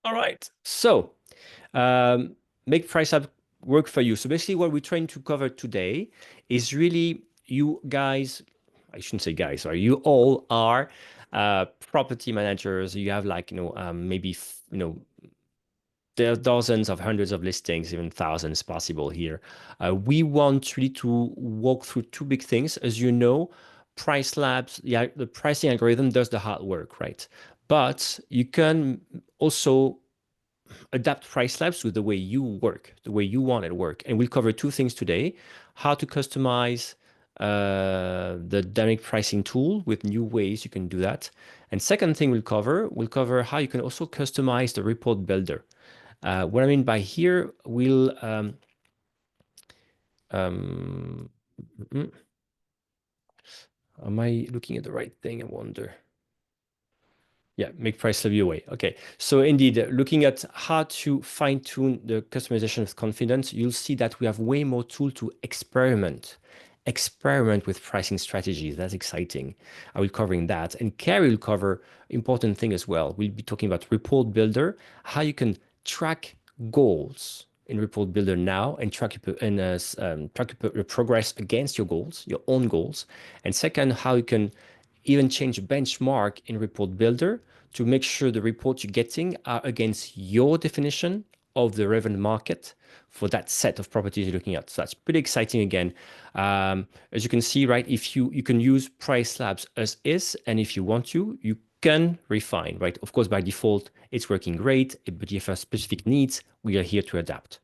All right. So make PriceLabs work for you. So basically what we're trying to cover today is really you guys, I shouldn't say guys, sorry, you all are property managers. You have like, maybe, there are dozens of hundreds of listings, even thousands possible here. We want really to walk through two big things. As you know, PriceLabs, yeah, the pricing algorithm does the hard work, right? But you can also adapt PriceLabs to the way you work, the way you want it to work. And we'll cover two things today: how to customize the dynamic pricing tool with new ways you can do that. And second thing we'll cover how you can also customize the report builder. What I mean by here, we'll um, am I looking at the right thing? I wonder. Yeah, make price review away. Okay, so indeed, looking at how to fine tune the customization with confidence, you'll see that we have way more tool to experiment with pricing strategies. That's exciting. I will covering that, and Carrie will cover important thing as well. We'll be talking about report builder, how you can track goals in report builder now and track your progress against your goals, your own goals. And second, how you can even change benchmark in report builder to make sure the reports you're getting are against your definition of the relevant market for that set of properties you're looking at. So that's pretty exciting again. As you can see, right, if you can use PriceLabs as is, and if you want to, you can refine, right? Of course, by default, it's working great, but if you have specific needs, we are here to adapt.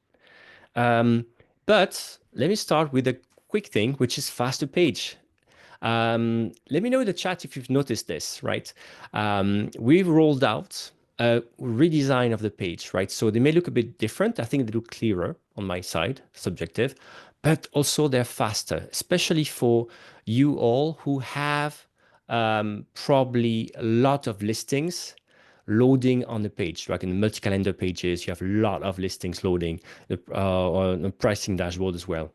But let me start with a quick thing, which is faster page. Let me know in the chat if you've noticed this, right? We've rolled out a redesign of the page, right? So they may look a bit different. I think they look clearer on my side, subjective, but also they're faster, especially for you all who have probably a lot of listings loading on the page, like in multi-calendar pages, you have a lot of listings loading, or the pricing dashboard as well.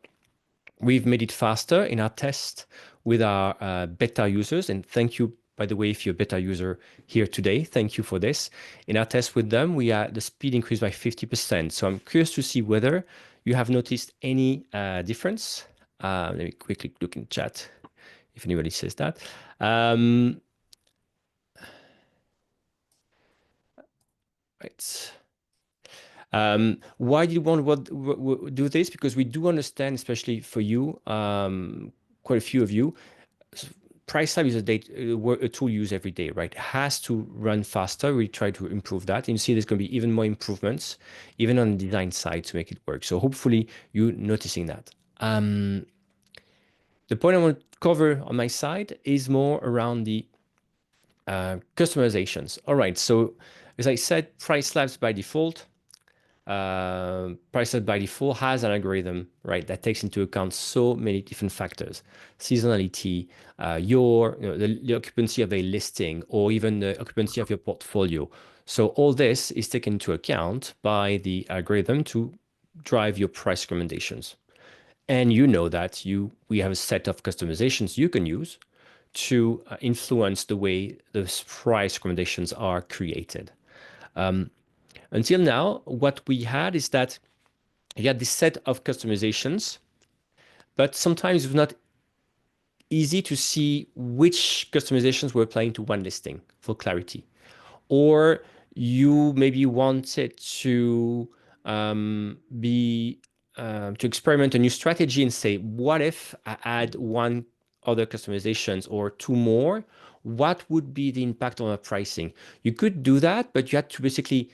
We've made it faster in our test with our beta users. And thank you, by the way, if you're a beta user here today, thank you for this. In our test with them, the speed increased by 50%. So I'm curious to see whether you have noticed any difference. Let me quickly look in chat if anybody says that. Right. Why do you want to do this? Because we do understand, especially for you, quite a few of you, PriceLab is a tool you use every day, right? It has to run faster. We try to improve that. And you see there's going to be even more improvements, even on the design side to make it work. So hopefully you're noticing that. The point I want to cover on my side is more around the customizations. All right, so as I said, PriceLabs by default, PriceLabs by default has an algorithm, right, that takes into account so many different factors: seasonality, the occupancy of a listing, or even the occupancy of your portfolio. So all this is taken into account by the algorithm to drive your price recommendations. And you know that we have a set of customizations you can use to influence the way those price recommendations are created. Until now, what we had is that you had this set of customizations, but sometimes it was not easy to see which customizations were applying to one listing for clarity. Or you maybe wanted to to experiment a new strategy and say, what if I add one other customizations or two more? What would be the impact on our pricing? You could do that, but you had to basically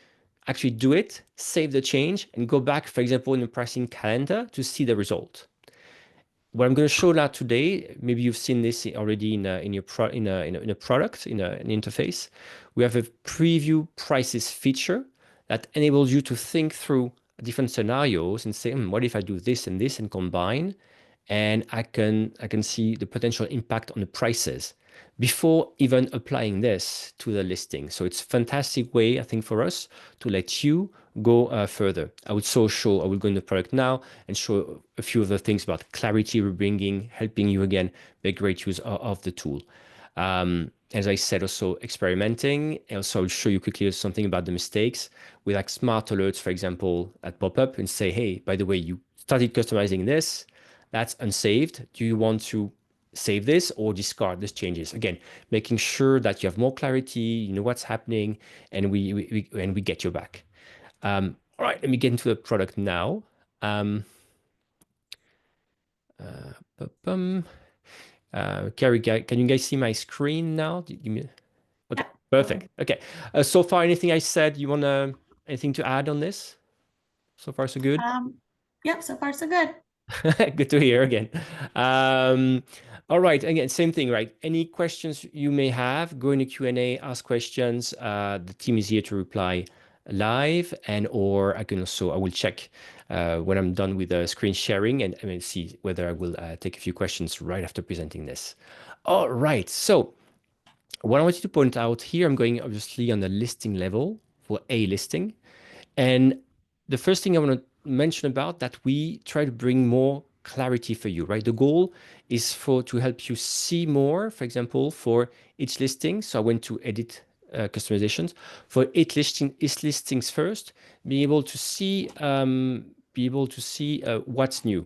actually do it, save the change, and go back, for example, in the pricing calendar to see the result. What I'm going to show now today, maybe you've seen this already in a product, in an interface. We have a preview prices feature that enables you to think through different scenarios and say, what if I do this and combine, and I can see the potential impact on the prices before even applying this to the listing. So it's a fantastic way, I think, for us to let you go further. I will go in the product now and show a few of the things about clarity we're bringing, helping you again make great use of the tool. as I said, also experimenting. And also, I'll show you quickly something about the mistakes with like smart alerts, for example, that pop up and say, hey, by the way, you started customizing this. That's unsaved. Do you want to save this or discard these changes? Again, making sure that you have more clarity, you know what's happening, and we get you back. All right, let me get into the product now. Um, Bum. Carrie, can you guys see my screen now? Okay, Yeah. perfect. Okay. So far, anything I said, you want to, anything to add on this? So far, so good? Yep, so far so good. Good to hear again. Um, all right. Again, same thing, right? Any questions you may have, go in the Q&A, ask questions. The team is here to reply live, and or I can also, I will check when I'm done with the screen sharing and I mean, see whether I will take a few questions right after presenting this. All right. So what I wanted to point out here, I'm going obviously on the listing level for a listing. And the first thing I want to mention about that we try to bring more clarity for you, right? The goal is for to help you see more, for example, for each listing. So I went to edit customizations for each listings first, be able to see what's new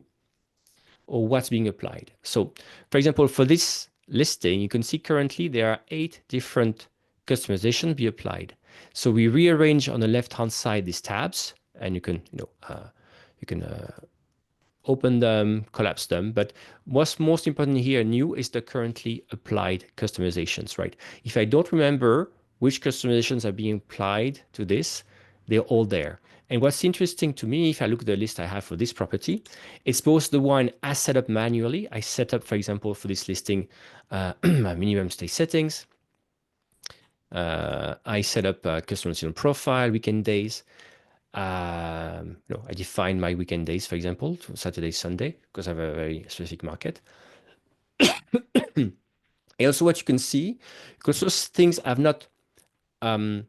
or what's being applied. So, for example, for this listing, you can see currently there are 8 different customizations be applied. So we rearrange on the left-hand side these tabs, and you can, you can open them, collapse them. But what's most important here, new, is the currently applied customizations, right? If I don't remember which customizations are being applied to this, they're all there. And what's interesting to me, if I look at the list I have for this property, it's both the one I set up manually. I set up, for example, for this listing, my minimum stay settings. I set up a customer profile, weekend days. No, I define my weekend days, for example, Saturday, Sunday, because I have a very specific market. And also what you can see, because those things um,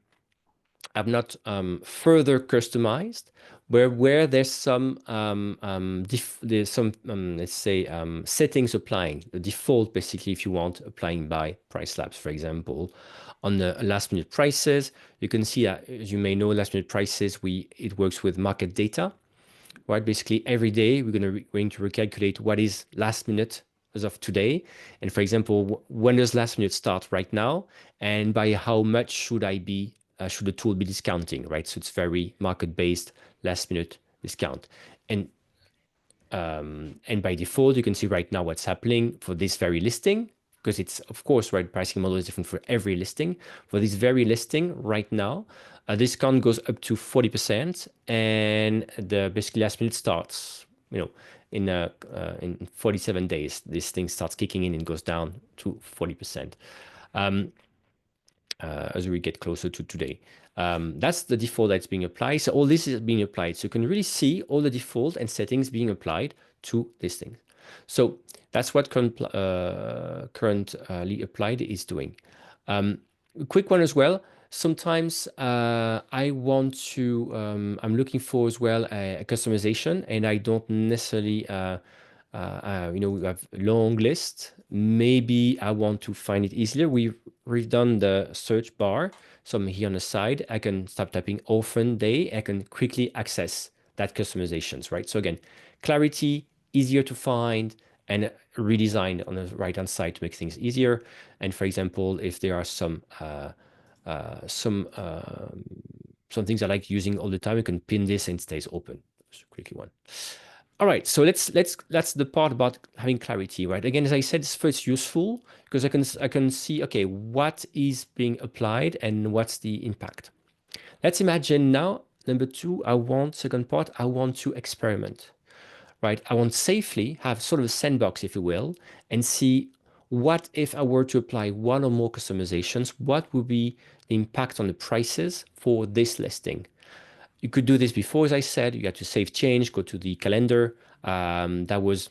I've not further customized, where there's some there's some let's say settings applying the default basically if you want applying by PriceLabs, for example, on the last minute prices. You can see as you may know, last minute prices it works with market data, right? Basically, every day we're going to recalculate what is last minute as of today. And for example, when does last minute start right now? And by how much should the tool be discounting, right? So it's very market-based last minute discount. And by default, you can see right now what's happening for this very listing, because it's, of course, right, pricing model is different for every listing. For this very listing right now, discount goes up to 40%, and the basically last minute starts, in 47 days, this thing starts kicking in and goes down to 40%. As we get closer to today. That's the default that's being applied. So all this is being applied. So you can really see all the default and settings being applied to this thing. So that's what currently applied is doing. A quick one as well. Sometimes I want to, I'm looking for as well a customization, and I don't necessarily we have a long list. Maybe I want to find it easier. We've done the search bar. So I'm here on the side. I can start typing orphan day. I can quickly access that customizations, right? So again, clarity, easier to find, and redesigned on the right-hand side to make things easier. And for example, if there are some things I like using all the time, you can pin this and it stays open. Just quickly one. All right, so that's the part about having clarity, right? Again, as I said, it's first useful because I can see, okay, what is being applied and what's the impact. Let's imagine now, number two, second part, I want to experiment, right? I want safely have sort of a sandbox, if you will, and see what if I were to apply one or more customizations, what would be the impact on the prices for this listing? You could do this before, as I said, you had to save change, go to the calendar. That was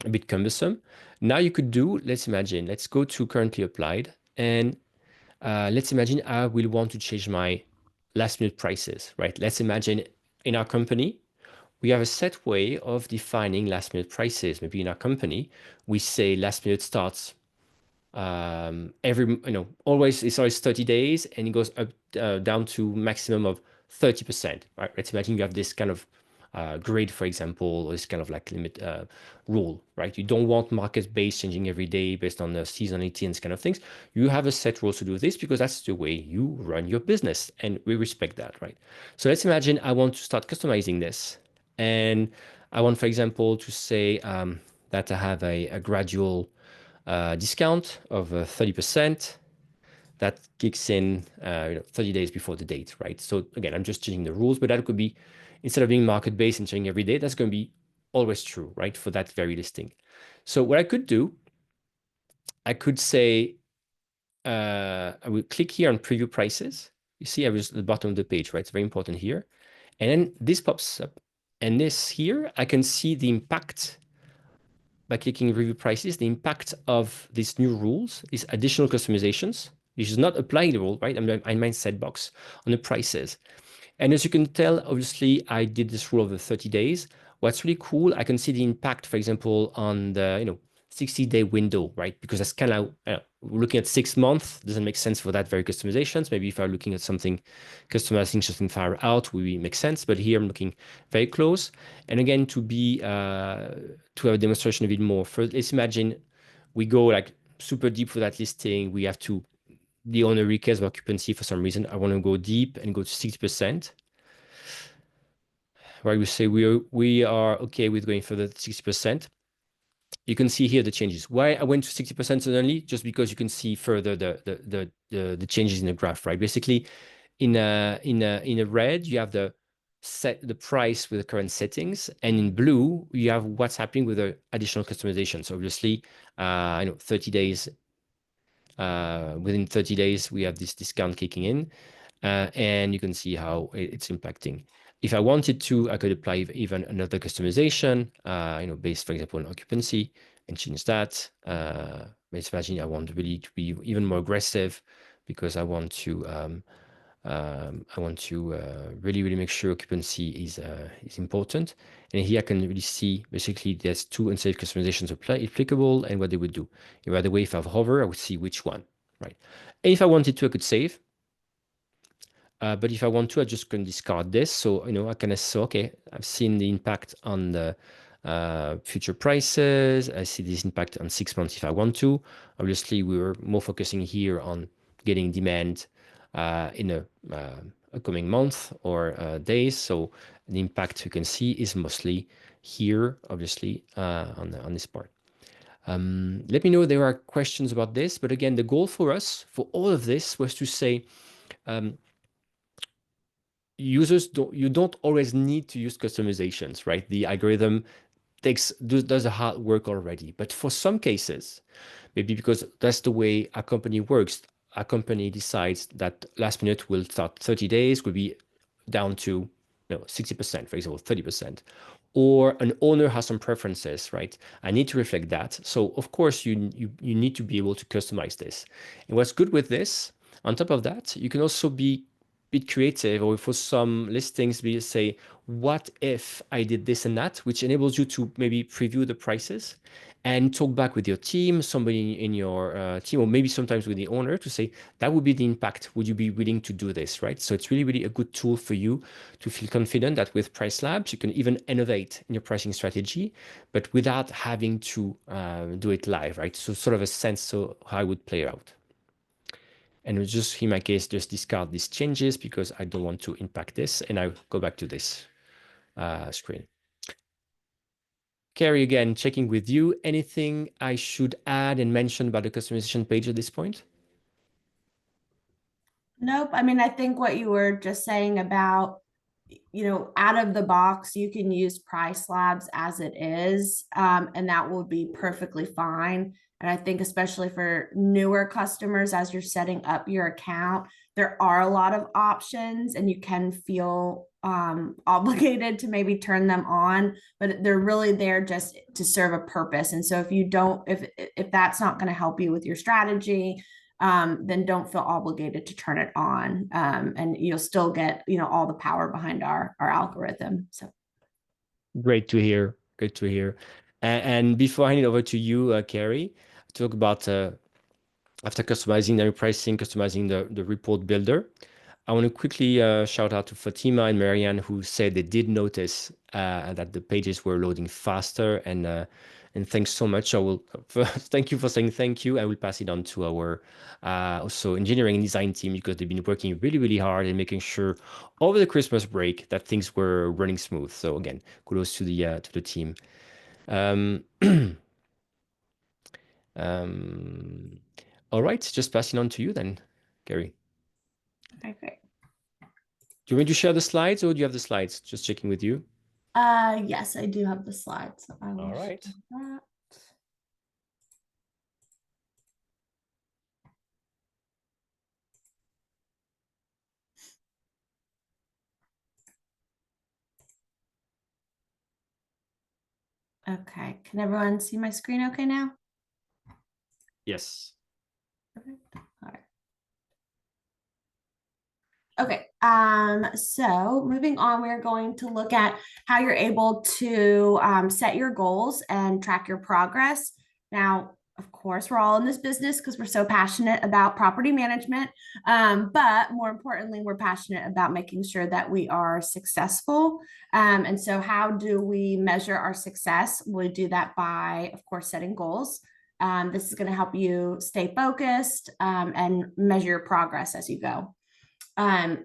a bit cumbersome. Now you could do, let's go to currently applied, and let's imagine I will want to change my last minute prices, right? Let's imagine in our company, we have a set way of defining last minute prices. Maybe in our company, we say last minute starts always it's always 30 days, and it goes up down to maximum of 30%, right? Let's imagine you have this kind of grid, for example, or this kind of like limit rule, right? You don't want market-based changing every day based on the seasonality and this kind of things. You have a set rules to do this because that's the way you run your business, and we respect that, right? So let's imagine I want to start customizing this, and I want, for example, to say that I have a gradual discount of 30% that kicks in 30 days before the date, right? So again, I'm just changing the rules, but that could be, instead of being market-based and changing every day, that's going to be always true, right? For that very listing. So what I could do, I could say, I will click here on preview prices. You see, I was at the bottom of the page, right? It's very important here. And then this pops up. And this here, I can see the impact by clicking review prices, the impact of these new rules, these additional customizations. This is not applying the rule, right? I'm in set box on the prices. And as you can tell, obviously, I did this rule over 30 days. What's really cool, I can see the impact, for example, on the 60-day window, right? Because that's kind of looking at 6 months doesn't make sense for that very customizations. Maybe if I'm looking at something, customizing something far out, will make sense. But here I'm looking very close. And again, to have a demonstration a bit more. First, let's imagine we go like super deep for that listing. We have to the owner requires of occupancy for some reason. I want to go deep and go to 60%. Right, we say we are okay with going further to 60%. You can see here the changes. Why I went to 60% suddenly? Just because you can see further the changes in the graph, right? Basically, in a red, you have the price with the current settings, and in blue, you have what's happening with the additional customization. So obviously, 30 days. Within 30 days, we have this discount kicking in, and you can see how it's impacting. If I wanted to, I could apply even another customization, based, for example, on occupancy and change that. Let's imagine I want really to be even more aggressive because I want to really, really make sure occupancy is important. And here I can really see basically there's two unsafe customizations applicable and what they would do. By the way, if I hover, I would see which one, right? And if I wanted to, I could save. But if I want to, I just can discard this. So, I can say, okay, I've seen the impact on the future prices. I see this impact on 6 months if I want to. Obviously, we were more focusing here on getting demand in a coming month or days. So the impact you can see is mostly here, obviously, on this part. Let me know if there are questions about this. But again, the goal for us for all of this was to say, you don't always need to use customizations, right? The algorithm does the hard work already. But for some cases, maybe because that's the way a company works, a company decides that last minute will start 30 days, will be down to 60%, for example, 30%. Or an owner has some preferences, right? I need to reflect that. So of course you need to be able to customize this. And what's good with this, on top of that, you can also be bit creative, or for some listings, we say, what if I did this and that, which enables you to maybe preview the prices and talk back with your team, somebody in your team, or maybe sometimes with the owner to say, that would be the impact. Would you be willing to do this, right? So it's really, really a good tool for you to feel confident that with PriceLabs, you can even innovate in your pricing strategy, but without having to do it live, right? So sort of a sense of how it would play out. And we'll just, in my case, just discard these changes because I don't want to impact this. And I'll go back to this screen. Carrie, again, checking with you. Anything I should add and mention about the customization page at this point? Nope. I mean, I think what you were just saying about, out of the box, you can use PriceLabs as it is, and that will be perfectly fine. And I think especially for newer customers, as you're setting up your account, there are a lot of options and you can feel obligated to maybe turn them on, but they're really there just to serve a purpose. And so if that's not going to help you with your strategy, then don't feel obligated to turn it on. And you'll still get, all the power behind our algorithm. So Great to hear. Good to hear. And before I hand it over to you, Carrie, talk about after customizing the pricing, customizing the report builder, I want to quickly shout out to Fatima and Marianne, who said they did notice that the pages were loading faster, and thanks so much. I will thank you for saying thank you. I will pass it on to our also engineering and design team, because they've been working really, really hard and making sure over the Christmas break that things were running smooth. So again, kudos to the team. All right, just passing on to you then, Gary. Okay, great. Do you want me to share the slides, or do you have the slides? Just checking with you. Yes, I do have the slides. So I will All right. share that. Okay, can everyone see my screen okay now? Yes. Perfect. All right. Okay, so moving on, we're going to look at how you're able to set your goals and track your progress. Now, of course, we're all in this business because we're so passionate about property management, but more importantly, we're passionate about making sure that we are successful. And so how do we measure our success? We do that by, of course, setting goals. This is going to help you stay focused and measure your progress as you go.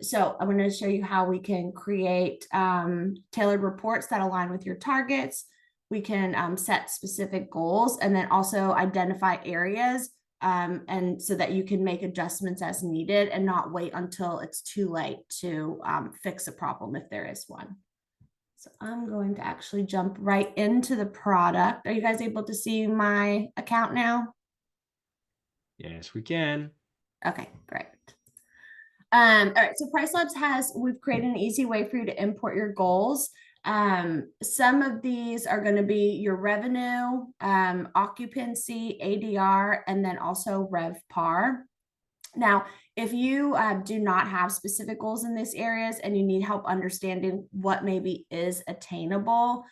So I'm going to show you how we can create tailored reports that align with your targets. We can set specific goals, and then also identify areas and so that you can make adjustments as needed and not wait until it's too late to fix a problem if there is one. So I'm going to actually jump right into the product. Are you guys able to see my account now? Yes, we can. Okay, great. All right, so PriceLabs we've created an easy way for you to import your goals. Some of these are going to be your revenue, occupancy, ADR, and then also RevPAR. Now, if you do not have specific goals in these areas and you need help understanding what maybe is attainable,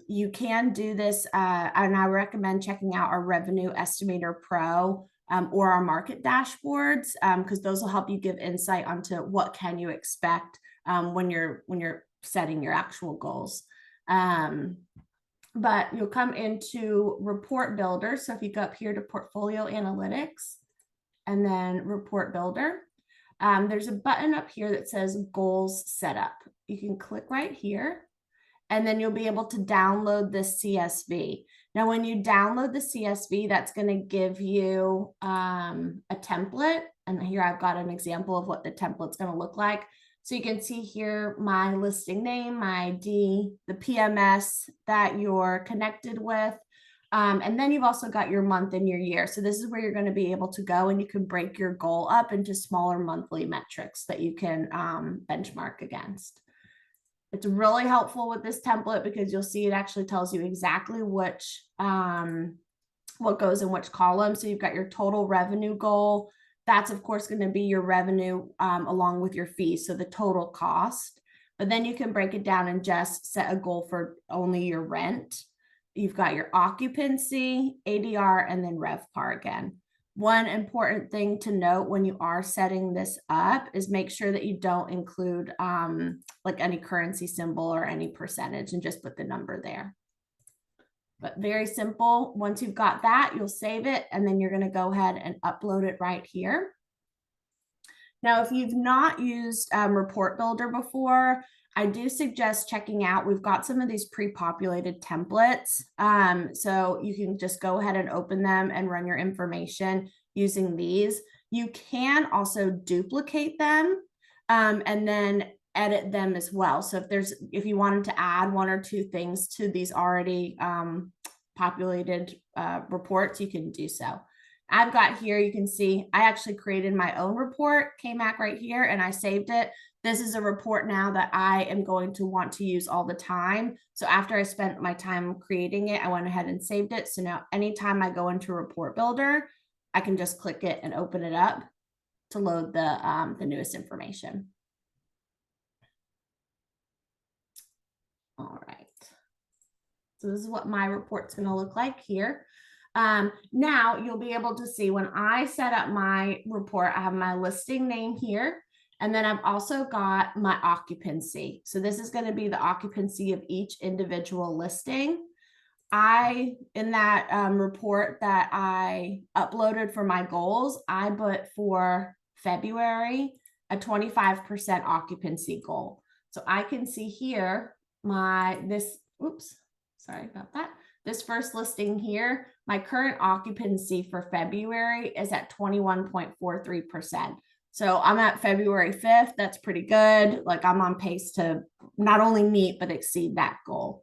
you can do this, and I recommend checking out our Revenue Estimator Pro or our market dashboards, because those will help you give insight onto what can you expect when you're setting your actual goals. But you'll come into Report Builder. So if you go up here to Portfolio Analytics and then Report Builder, there's a button up here that says Goals Setup. You can click right here, and then you'll be able to download this CSV. Now, when you download the CSV, that's going to give you a template. And here I've got an example of what the template's going to look like. So you can see here my listing name, my ID, the PMS that you're connected with. And then you've also got your month and your year. So this is where you're going to be able to go and you can break your goal up into smaller monthly metrics that you can benchmark against. It's really helpful with this template because you'll see it actually tells you exactly which what goes in which column. So you've got your total revenue goal. That's of course going to be your revenue along with your fees, so the total cost. But then you can break it down and just set a goal for only your rent. You've got your occupancy, ADR, and then RevPAR again. One important thing to note when you are setting this up is make sure that you don't include like any currency symbol or any percentage, and just put the number there. But very simple. Once you've got that, you'll save it, and then you're going to go ahead and upload it right here. Now, if you've not used Report Builder before, I do suggest checking out. We've got some of these pre-populated templates. So you can just go ahead and open them and run your information using these. You can also duplicate them and then edit them as well. So if you wanted to add one or two things to these already populated reports, you can do so. I've got here, you can see I actually created my own report, KMAC right here, and I saved it. This is a report now that I am going to want to use all the time. So after I spent my time creating it, I went ahead and saved it. So now anytime I go into Report Builder, I can just click it and open it up to load the newest information. All right. So this is what my report's going to look like here. Now you'll be able to see when I set up my report, I have my listing name here. And then I've also got my occupancy. So this is going to be the occupancy of each individual listing. In that report that I uploaded for my goals, I put for February a 25% occupancy goal. So I can see here sorry about that. This first listing here, my current occupancy for February is at 21.43%. So I'm at February 5th. That's pretty good. Like I'm on pace to not only meet, but exceed that goal.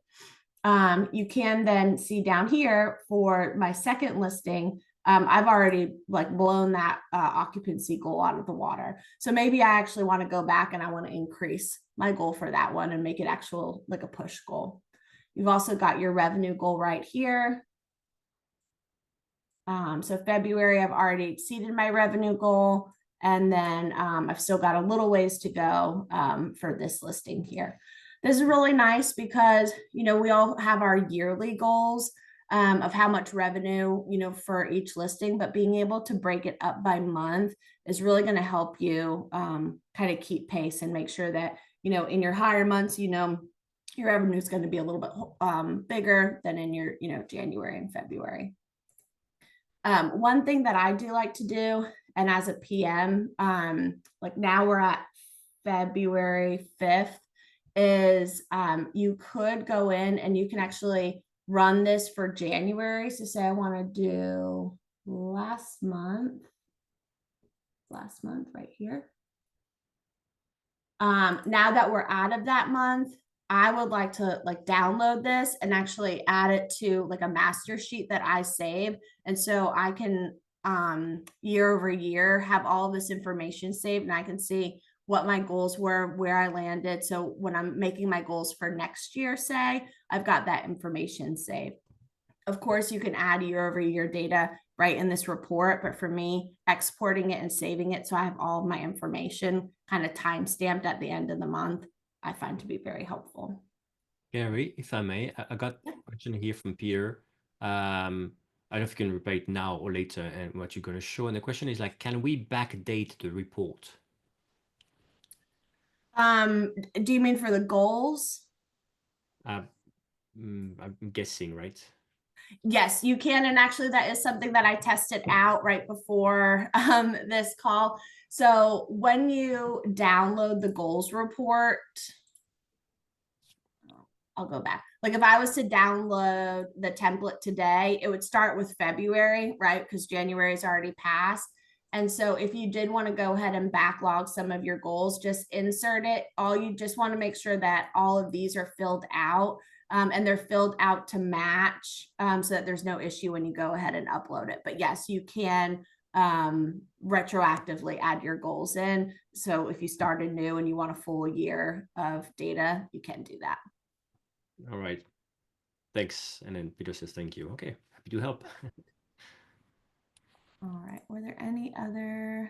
You can then see down here for my second listing, I've already like blown that occupancy goal out of the water. So maybe I actually want to go back and I want to increase my goal for that one and make it actual like a push goal. You've also got your revenue goal right here. So February, I've already exceeded my revenue goal. And then I've still got a little ways to go for this listing here. This is really nice because, you know, we all have our yearly goals of how much revenue, you know, for each listing, but being able to break it up by month is really going to help you kind of keep pace and make sure that, you know, in your higher months, you know, your revenue is going to be a little bit bigger than in your, you know, January and February. One thing that I do like to do, and as a PM, like now we're at February 5th, is you could go in and you can actually run this for January. So say I want to do last month right here. Now that we're out of that month, I would like to like download this and actually add it to like a master sheet that I save. And so I can year over year have all this information saved and I can see what my goals were, where I landed. So when I'm making my goals for next year, say, I've got that information saved. Of course, you can add year over year data right in this report, but for me, exporting it and saving it so I have all of my information kind of time stamped at the end of the month, I find to be very helpful. Gary, if I may, I got a question here from Peter. I don't know if you can repeat now or later and what you're going to show. And the question is like, can we backdate the report? Do you mean for the goals? I'm guessing, right? Yes, you can. And actually, that is something that I tested out right before this call. So when you download the goals report, I'll go back. Like if I was to download the template today, it would start with February, right? Because January is already passed. And so if you did want to go ahead and backlog some of your goals, just insert it. All you just want to make sure that all of these are filled out and they're filled out to match so that there's no issue when you go ahead and upload it. But yes, you can retroactively add your goals in. So if you started new and you want a full year of data, you can do that. All right. Thanks. And then Peter says, thank you. Okay. Happy to help. All right. Were there any other?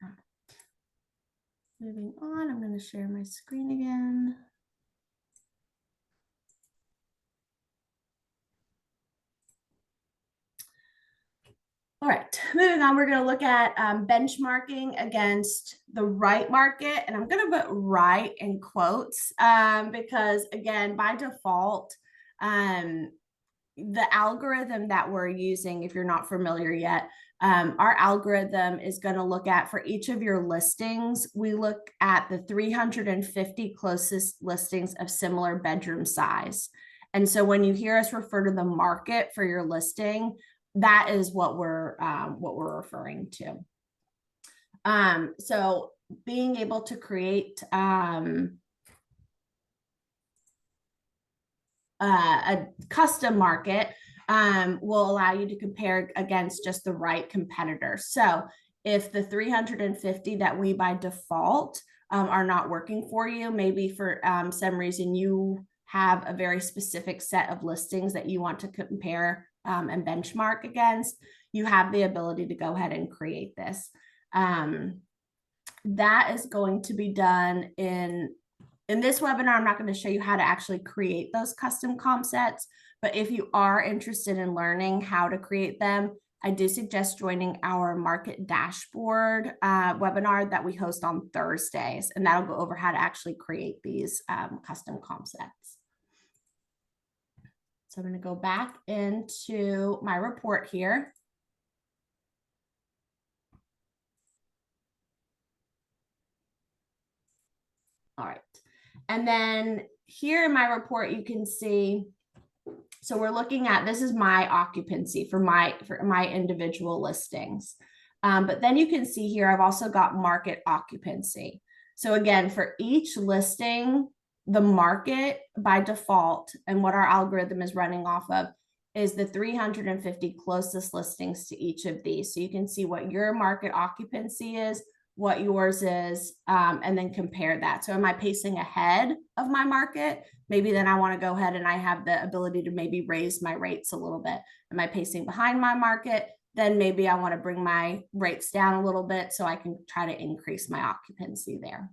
Right. Moving on, I'm going to share my screen again. All right, moving on, we're going to look at benchmarking against the right market. And I'm going to put right in quotes because, again, by default, the algorithm that we're using, if you're not familiar yet, our algorithm is going to look at for each of your listings. We look at the 350 closest listings of similar bedroom size. And so when you hear us refer to the market for your listing, that is what we're referring to. So being able to create a custom market will allow you to compare against just the right competitors. So if the 350 that we by default are not working for you, maybe for some reason you have a very specific set of listings that you want to compare and benchmark against, you have the ability to go ahead and create this. That is going to be done in In this webinar, I'm not going to show you how to actually create those custom comp sets, but if you are interested in learning how to create them, I do suggest joining our market dashboard webinar that we host on Thursdays, and that'll go over how to actually create these custom comp sets. So I'm going to go back into my report here. All right. And then here in my report, you can see, so we're looking at, this is my occupancy for my individual listings. But then you can see here, I've also got market occupancy. So again, for each listing, the market by default and what our algorithm is running off of is the 350 closest listings to each of these. So you can see what your market occupancy is, what yours is, and then compare that. So am I pacing ahead of my market? Maybe then I want to go ahead and I have the ability to maybe raise my rates a little bit. Am I pacing behind my market? Then maybe I want to bring my rates down a little bit so I can try to increase my occupancy there.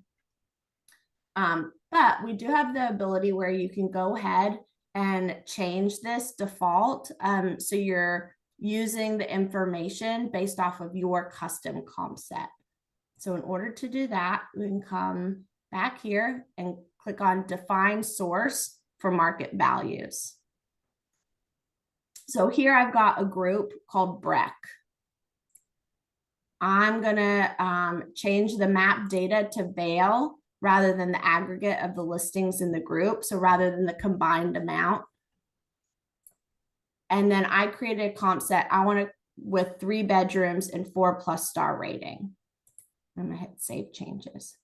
But we do have the ability where you can go ahead and change this default. So you're using the information based off of your custom comp set. So in order to do that, we can come back here and click on define source for market values. So here I've got a group called Breck. I'm gonna change the map data to Vail rather than the aggregate of the listings in the group. So rather than the combined amount. And then I created a comp set. I want to with 3 bedrooms and 4+ star rating. I'm gonna hit save changes.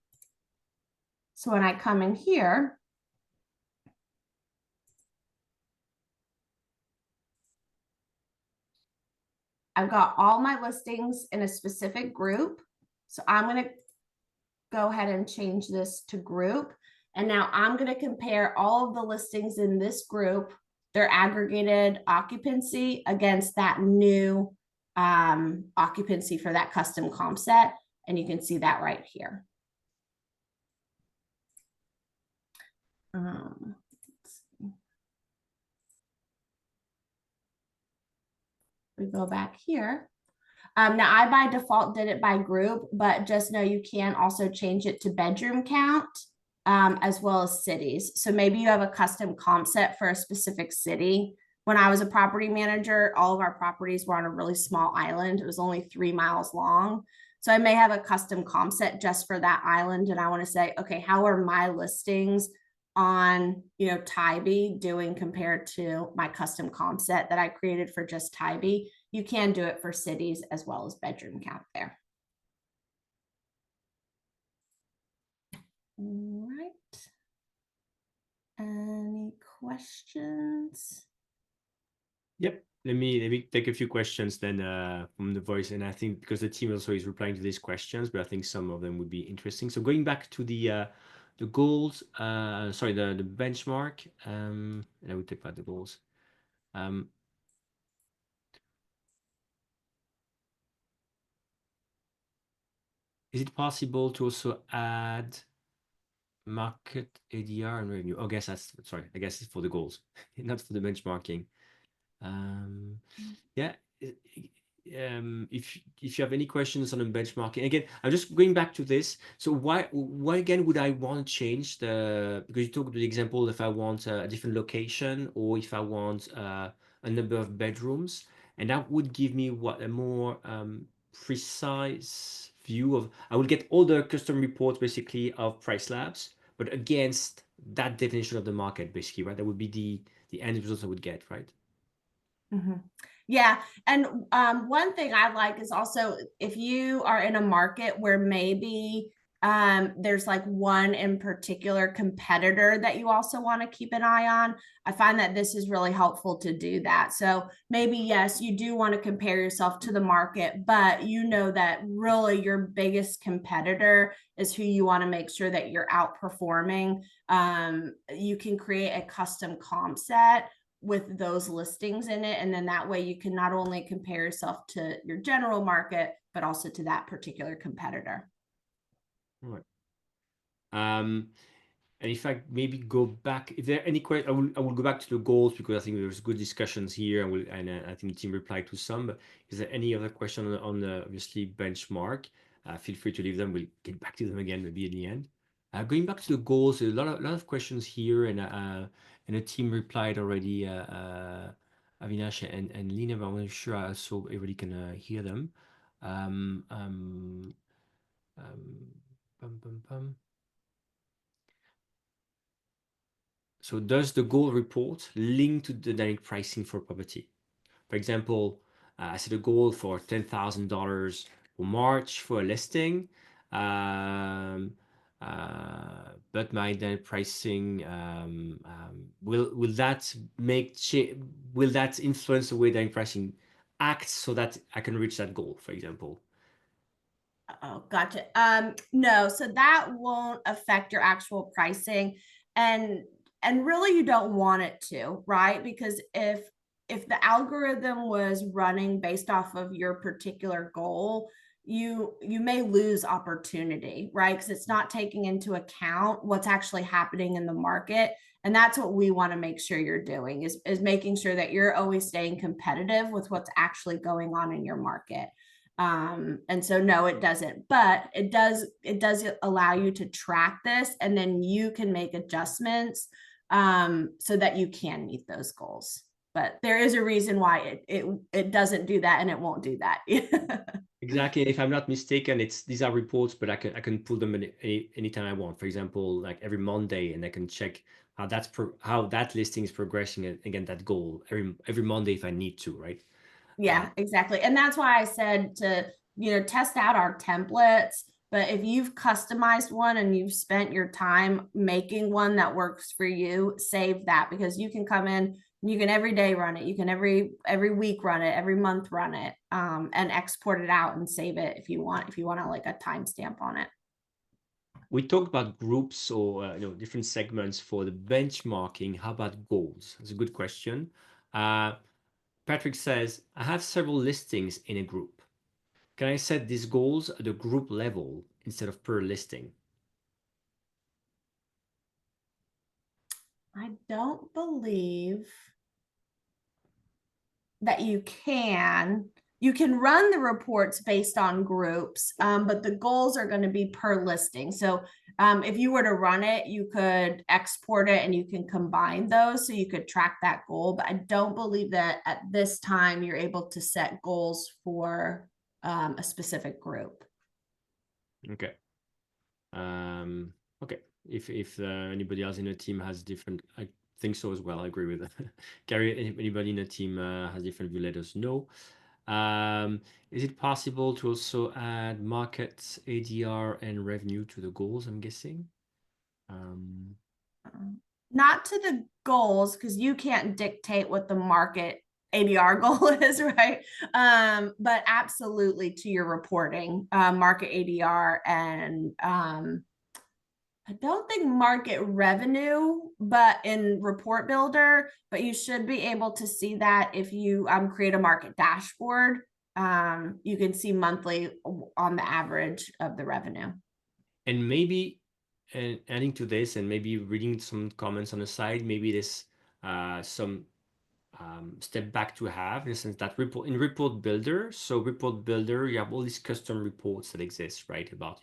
So when I come in here, I've got all my listings in a specific group. So I'm going to go ahead and change this to group. And now I'm going to compare all of the listings in this group, their aggregated occupancy against that new occupancy for that custom comp set. And you can see that right here. We go back here. Now I by default did it by group, but just know you can also change it to bedroom count as well as cities. So maybe you have a custom comp set for a specific city. When I was a property manager, all of our properties were on a really small island. It was only 3 miles long. So I may have a custom comp set just for that island. And I want to say, okay, how are my listings on, Tybee doing compared to my custom comp set that I created for just Tybee? You can do it for cities as well as bedroom count there. All right. Any questions? Yep. Let me take a few questions then from the voice, and I think because the team also is replying to these questions, but I think some of them would be interesting. So going back to the goals, sorry, the benchmark, and I will take out the goals. Is it possible to also add market ADR and revenue? Oh, I guess it's for the goals, not for the benchmarking. Yeah. If you have any questions on the benchmarking, again, I'm just going back to this. So why again would I want to change because you took the example if I want a different location or if I want a number of bedrooms, and that would give me a more precise view of, I will get all the custom reports basically of PriceLabs, but against that definition of the market basically, right? That would be the end results I would get, right? Mm-hmm. Yeah. And one thing I like is also if you are in a market where maybe there's like one in particular competitor that you also want to keep an eye on, I find that this is really helpful to do that. So maybe, yes, you do want to compare yourself to the market, but you know that really your biggest competitor is who you want to make sure that you're outperforming. You can create a custom comp set with those listings in it. And then that way you can not only compare yourself to your general market, but also to that particular competitor. Right. And in fact, maybe go back. If there are any questions, I will go back to the goals because I think there's good discussions here, and I think the team replied to some. But is there any other question on the obviously benchmark? Feel free to leave them. We'll get back to them again maybe in the end. Going back to the goals, there's a lot of questions here, and the team replied already. Avinash and Lina, but I'm not sure so everybody can hear them. Um, um, um, bum, bum, bum. So does the goal report link to the dynamic pricing for property? For example, I set a goal for $10,000 for March for a listing, um, but my dynamic pricing will that will that influence the way dynamic pricing acts so that I can reach that goal, for example? Oh, gotcha. No, so that won't affect your actual pricing, and really you don't want it to, right? Because if the algorithm was running based off of your particular goal, you may lose opportunity, right? Because it's not taking into account what's actually happening in the market. And that's what we want to make sure you're doing is making sure that you're always staying competitive with what's actually going on in your market. And so no, it doesn't, but it does allow you to track this, and then you can make adjustments so that you can meet those goals. But there is a reason why it doesn't do that, and it won't do that. Exactly. If I'm not mistaken, these are reports, but I can pull them anytime I want. For example, like every Monday, and I can check how that listing is progressing against that goal every Monday if I need to, right? Yeah, exactly. And that's why I said to, test out our templates. But if you've customized one and you've spent your time making one that works for you, save that, because you can come in, you can every day run it, you can every week run it, every month run it, and export it out and save it if you want to like a timestamp on it. We talked about groups or different segments for the benchmarking. How about goals? That's a good question. Uh, Patrick says, I have several listings in a group. Can I set these goals at the group level instead of per listing? I don't believe that you can run the reports based on groups, but the goals are going to be per listing. So if you were to run it, you could export it and you can combine those so you could track that goal. But I don't believe that at this time you're able to set goals for a specific group. Okay. Um, okay. If anybody else in the team has different, I think so as well. I agree with that. Gary, anybody in the team has different view, let us know. Is it possible to also add market ADR and revenue to the goals, I'm guessing? Um, Not to the goals, because you can't dictate what the market ADR goal is, right? But absolutely to your reporting, market ADR, and I don't think market revenue, but in report builder, but you should be able to see that if you create a market dashboard. You can see monthly on the average of the revenue. and maybe adding to this and maybe reading some comments on the side, maybe this some step back to have in the sense that report builder. So report builder, you have all these custom reports that exist, right? About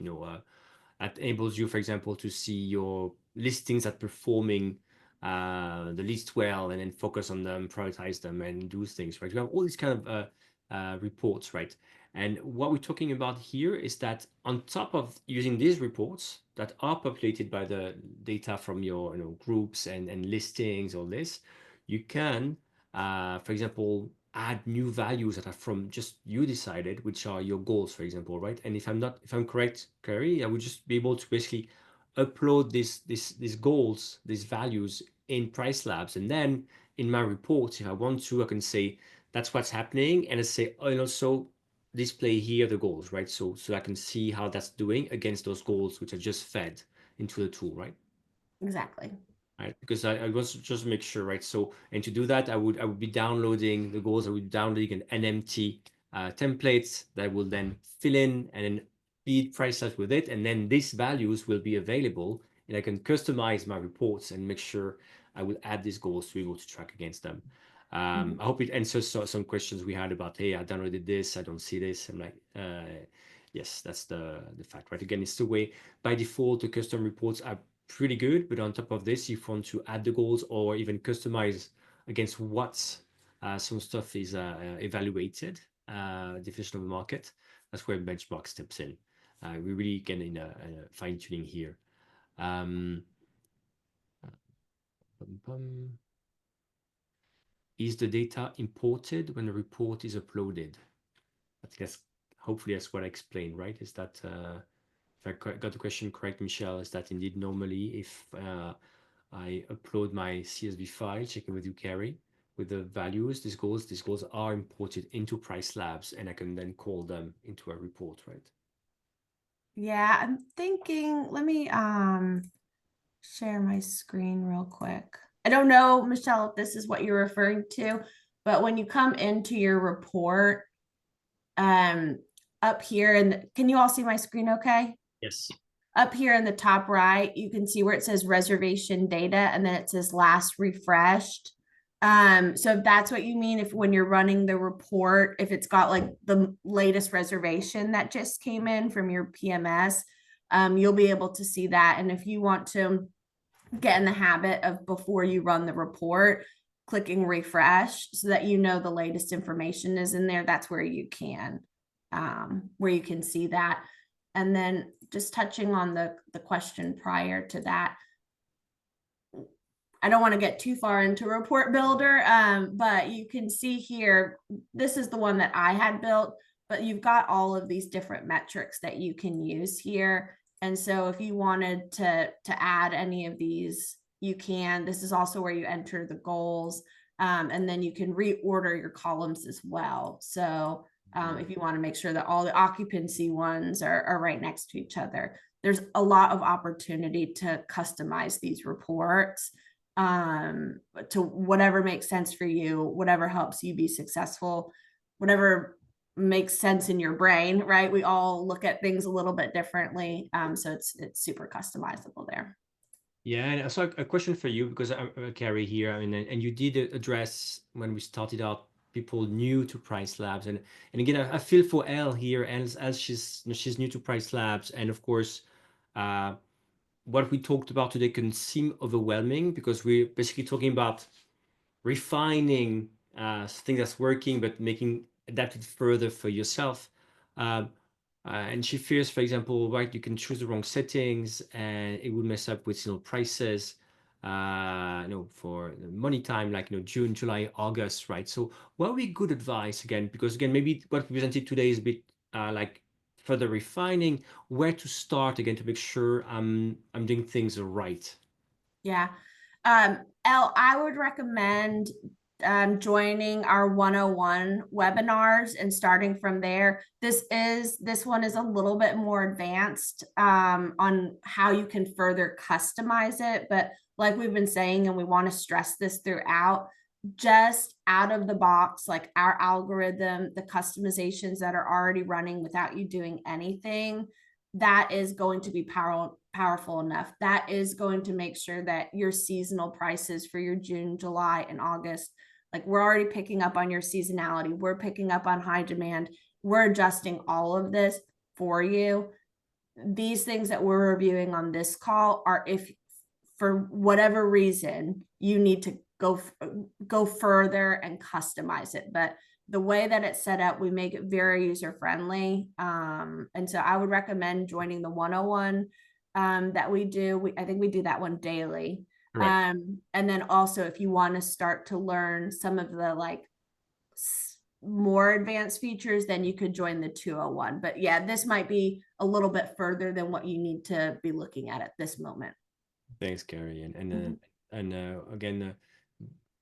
that enables you, for example, to see your listings that performing the least well, and then focus on them, prioritize them, and do things, right? You have all these kind of reports, right? And what we're talking about here is that on top of using these reports that are populated by the data from your groups and listings, all this, you can, for example, add new values that are from just you decided, which are your goals, for example, right? And if I'm correct, Carrie, I would just be able to basically upload these goals, these values in PriceLabs, and then in my reports, if I want to, I can say that's what's happening, and I say, oh, and also display here the goals, right? So I can see how that's doing against those goals, which are just fed into the tool, right? Exactly. Right, because I was just make sure, right? So, and to do that, I would be downloading the goals. I would be downloading an empty templates that I will then fill in and then feed price with it, and then these values will be available and I can customize my reports and make sure I will add these goals to be able to track against them. I hope it answers some questions we had about, hey, I downloaded this, I don't see this. I'm like, yes, that's the fact, right? Again, it's the way by default the custom reports are pretty good, but on top of this, if you want to add the goals or even customize against what some stuff is evaluated, definition of the market, that's where benchmark steps in. We really get in a fine tuning here. Um, is the data imported when the report is uploaded? I think that's hopefully that's what I explained, right? Is that if I got the question correct, Michelle, is that indeed normally if I upload my CSV file, checking with you, Carrie, with the values, these goals are imported into PriceLabs, and I can then call them into a report, right? Yeah, I'm thinking, let me share my screen real quick. I don't know, Michelle, if this is what you're referring to, but when you come into your report, um, up here, and can you all see my screen okay? Yes. Up here in the top right, you can see where it says reservation data and then it says last refreshed. So if that's what you mean, if when you're running the report, if it's got like the latest reservation that just came in from your PMS, you'll be able to see that. And if you want to get in the habit of before you run the report, clicking refresh so that you know the latest information is in there, that's where you can see that. And then just touching on the question prior to that, I don't want to get too far into report builder, but you can see here, this is the one that I had built, but you've got all of these different metrics that you can use here. And so if you wanted to add any of these, you can. This is also where you enter the goals, and then you can reorder your columns as well. So if you want to make sure that all the occupancy ones are right next to each other, there's a lot of opportunity to customize these reports to whatever makes sense for you, whatever helps you be successful, whatever makes sense in your brain, right? We all look at things a little bit differently. So it's super customizable there. Yeah, and so a question for you because I'm Carrie here. I mean, and you did address when we started out people new to PriceLabs, and again, I feel for Elle here, as she's new to PriceLabs, and of course, uh, what we talked about today can seem overwhelming because we're basically talking about refining things that's working, but making adapted further for yourself. Um, and she fears, for example, right, you can choose the wrong settings and it would mess up with prices. For money time, like June, July, August, right? So, what would be good advice again? Because again, maybe what we presented today is a bit like further refining where to start again to make sure I'm doing things right. Yeah. Elle, I would recommend joining our 101 webinars and starting from there. This one is a little bit more advanced on how you can further customize it. But like we've been saying, and we want to stress this throughout, just out of the box, like our algorithm, the customizations that are already running without you doing anything, that is going to be powerful enough. That is going to make sure that your seasonal prices for your June, July, and August, like we're already picking up on your seasonality, we're picking up on high demand, we're adjusting all of this for you. These things that we're reviewing on this call are if for whatever reason you need to go further and customize it, but the way that it's set up, we make it very user friendly. And so I would recommend joining the 101 that we do. I think we do that one daily. Correct. And then also if you want to start to learn some of the like more advanced features, then you could join the 201. But yeah, this might be a little bit further than what you need to be looking at this moment. Thanks, Gary. Mhm. Again,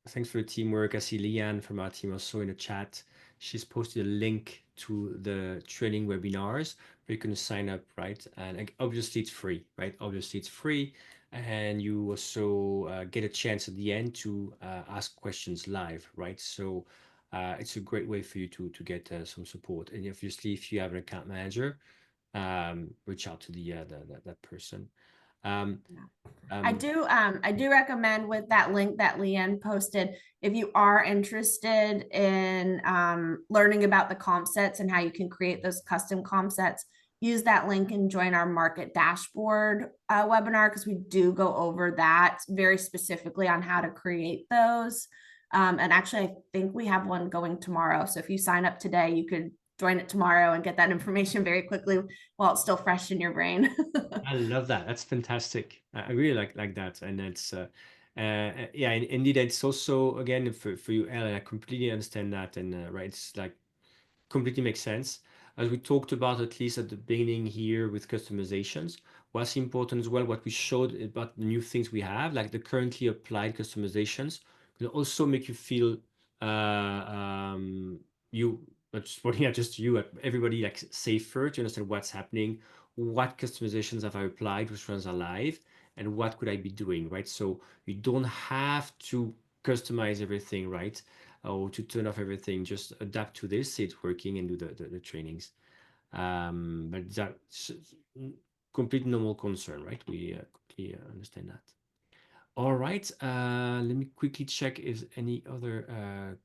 thanks for the teamwork. I see Leanne from our team also in the chat. She's posted a link to the training webinars where you can sign up, right? And obviously it's free, right? Obviously it's free. And you also get a chance at the end to ask questions live, right? So it's a great way for you to get some support. And obviously, if you have an account manager, reach out to that person. I Um, do recommend with that link that Leanne posted, if you are interested in learning about the comp sets and how you can create those custom comp sets, use that link and join our market dashboard webinar, because we do go over that very specifically on how to create those. And actually, I think we have one going tomorrow. So if you sign up today, you could join it tomorrow and get that information very quickly while it's still fresh in your brain. I love that. That's fantastic. I really like that, and it's yeah, indeed. It's also again for you, Ellen. I completely understand that, and right, it's like completely makes sense. As we talked about at least at the beginning here with customizations, what's important as well, what we showed about the new things we have, like the currently applied customizations, will also make you feel you not just not just you, everybody like safer to understand what's happening, what customizations have I applied, which ones are live, and what could I be doing, right? So you don't have to customize everything, right? Or to turn off everything, just adapt to this, see it working, and do the trainings. But that's complete normal concern, right? We completely understand that. All right, let me quickly check if any other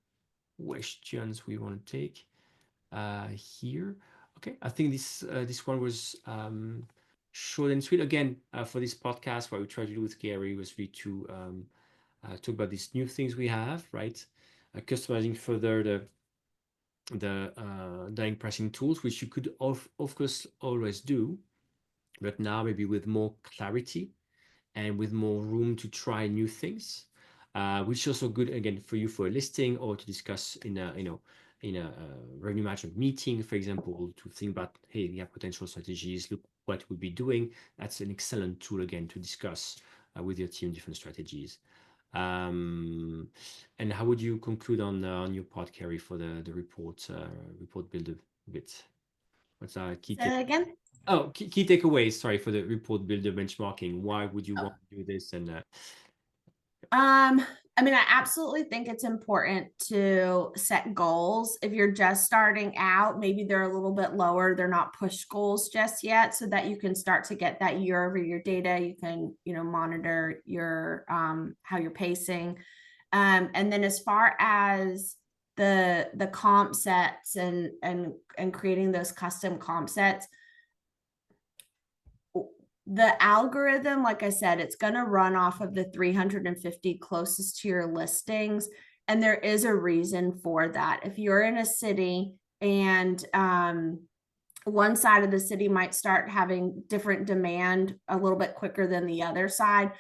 questions we want to take here. Okay, I think this one was short and sweet. Again, for this podcast, what we try to do with Gary was really to talk about these new things we have, right? Customizing further the dynamic pricing tools, which you could of course always do, but now maybe with more clarity and with more room to try new things, which is also good again for you for a listing or to discuss in a in a revenue management meeting, for example, to think about, hey, we have potential strategies. Look what we'll be doing. That's an excellent tool again to discuss with your team different strategies. Um, and how would you conclude on your part, Carrie, for the report builder bit? What's our key Say take? that again. Oh, key takeaways. Sorry for the report builder benchmarking. Why would you want to do this? And I mean, I absolutely think it's important to set goals. If you're just starting out, maybe they're a little bit lower. They're not push goals just yet, so that you can start to get that year over year data. You can, monitor your how you're pacing. And then as far as the comp sets and creating those custom comp sets, the algorithm, like I said, it's going to run off of the 350 closest to your listings. And there is a reason for that. If you're in a city and one side of the city might start having different demand a little bit quicker than the other side,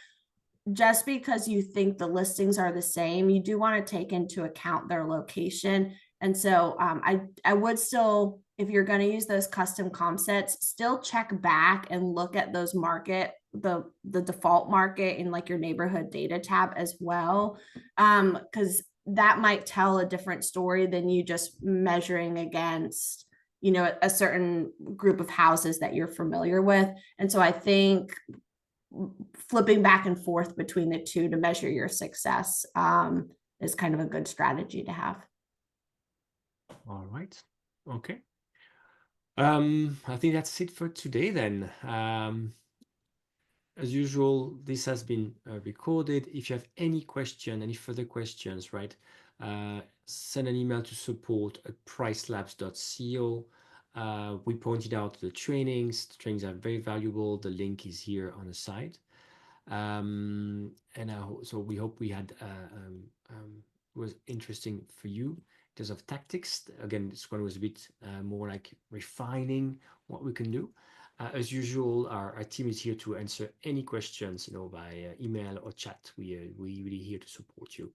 just because you think the listings are the same, you do want to take into account their location. And so I would still, if you're going to use those custom comp sets, still check back and look at those the default market in like your neighborhood data tab as well. Because that might tell a different story than you just measuring against, a certain group of houses that you're familiar with. And so I think flipping back and forth between the two to measure your success is kind of a good strategy to have. all right, okay. I think that's it for today then. As usual, this has been recorded. If you have any further questions, right, send an email to support@pricelabs.co. We pointed out the trainings. The trainings are very valuable. The link is here on the side. And so we hope we had was interesting for you in terms of tactics. Again, this one was a bit more like refining what we can do. As usual, our team is here to answer any questions, by email or chat. We really here to support you.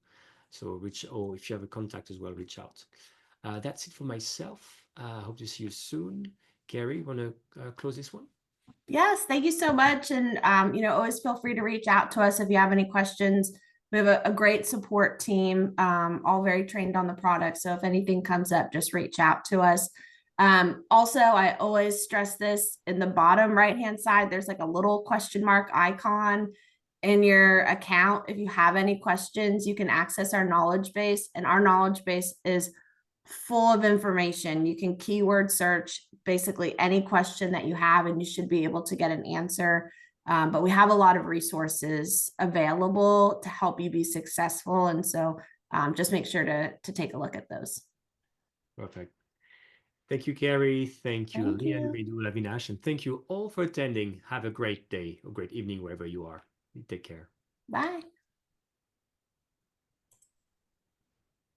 So or if you have a contact as well, reach out. That's it for myself. Hope to see you soon. Gary, want to close this one? Yes, thank you so much. And, always feel free to reach out to us if you have any questions. We have a great support team, all very trained on the product. So if anything comes up, just reach out to us. Also, I always stress this in the bottom right-hand side, there's like a little question mark icon in your account. If you have any questions, you can access our knowledge base, and our knowledge base is full of information. You can keyword search basically any question that you have, and you should be able to get an answer. But we have a lot of resources available to help you be successful. And so just make sure to take a look at those. Perfect. Thank you, Carrie. Thank you, Thank Lian, you. Redu, Lavinash, and thank you all for attending. Have a great day or great evening wherever you are. Take care. Bye.